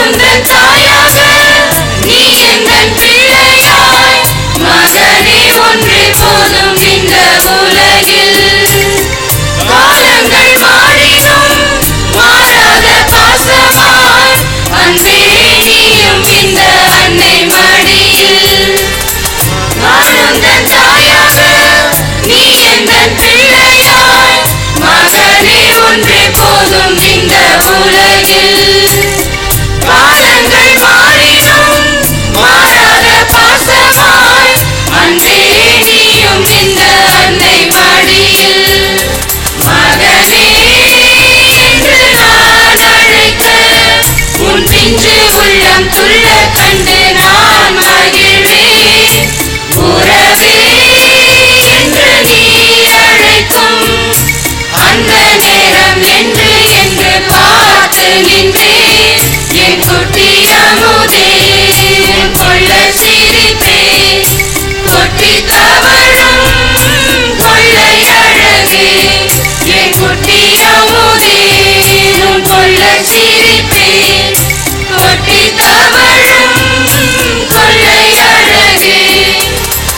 உந்தன் தாயாக நீ எந்தன் பிள்ளையாய் மகனே ஒன்றே போதும் இந்த உலகில் காலங்கள் மாறினும் மாறாத பாசமாய் அன்பே நீயும் இந்த அன்னை மடியில் நான் உந்தன் தாயாக நீ எந்தன் பிள்ளையாய் மகனே ஒன்றே போதும் இந்த உலகில் காலங்கள் மாறினும் மாறாத பாசமாய் அன்பே நீயும் இந்த அன்னை மடியில் மகனே என்று நான் அழைக்க உன் பிஞ்சு உள்ளம் துள்ள கண்டு நான் மகிழ்வேன் உறவே என்று நீ அழைக்கும் அந்த நேரம் என்று என்று பார்த்து நின்றேன் என் குட்டி அமுதே உன் கொள்ள சிரிப்பேன் கொட்டி தவழும் கொள்ளை அழகே என் குட்டி அமுதே உன் கொள்ள சிரிப்பேன் கொட்டி தவழும் கொள்ளை அழகே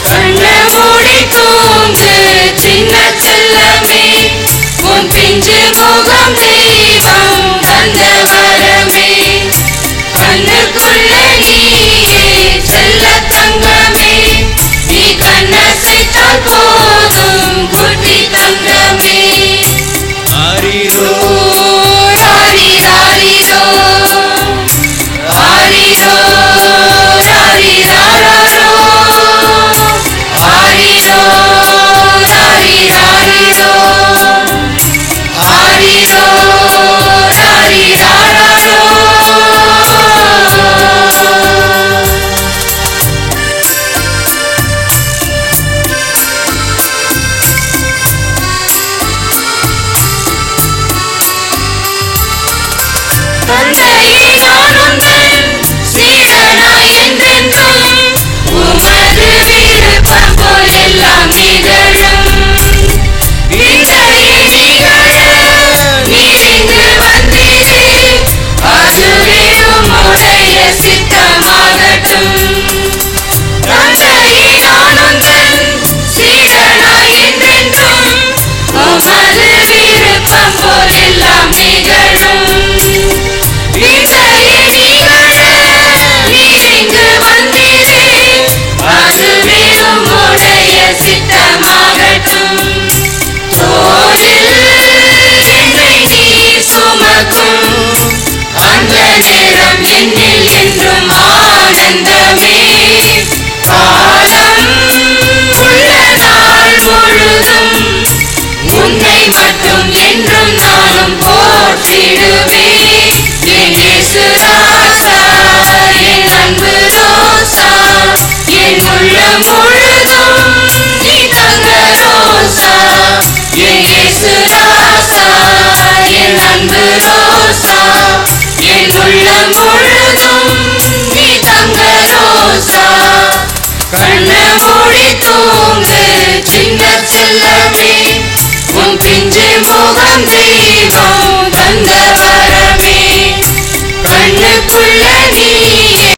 கண்ண மூடி தூங்கு சின்ன செல்லமே உன் பிஞ்சு முகம் தெய்வம் தந்த வரமே கண்ணுக்குள்ள நீயே செல்ல தங்கமே நீ கண்ணசைத்தால் போதும் குட்டி தங்கமே ஆரிரோ ராரி ராரிரோ ஆரிரோ ராரி ராரோ ஆரிரோ ராரி ராரிரோ ஆரிரோ ராரி ராரோ தந்தையே நான் உந்தன் சீடனாய் என்றென்றும் உமது விருப்பம் போல் எல்லாம் நிகழும் விந்தையே நிகழ நீர் இங்கு வந்தீரே அதுவே உம்முடைய சித்தமாகட்டும் தந்தையே நான் உந்தன் சீடனாய் என்றென்றும் உமது விருப்பம் போல் எல்லாம் நிகழும் விந்தையே நிகழ நீர் இங்கு வந்தீரே அதுவே உம்முடைய சித்தமாகட்டும் தோளில் என்னை நீர் சுமக்கும் அந்த நேரம் என்னில் என்றும் ஆனந்தமே காலம் உள்ள நாள் முழுதும் உன்னை மட்டும் என்றும் நானும் போற்றிடுவேன் என் இயேசு ராசா என் அன்பு ரோசா என் உள்ளம் முழுதும் நீ தங்க ரோசா என் இயேசு ராசா என் அன்பு ரோசா என் உள்ளம் முழுதும் நீ தங்க ரோசா கண்ண மூடி தூங்கு சின்ன செல்லமே உன் பிஞ்சு முகம் தெய்வம் தந்த வரமே கண்ணுக்குள்ள நீ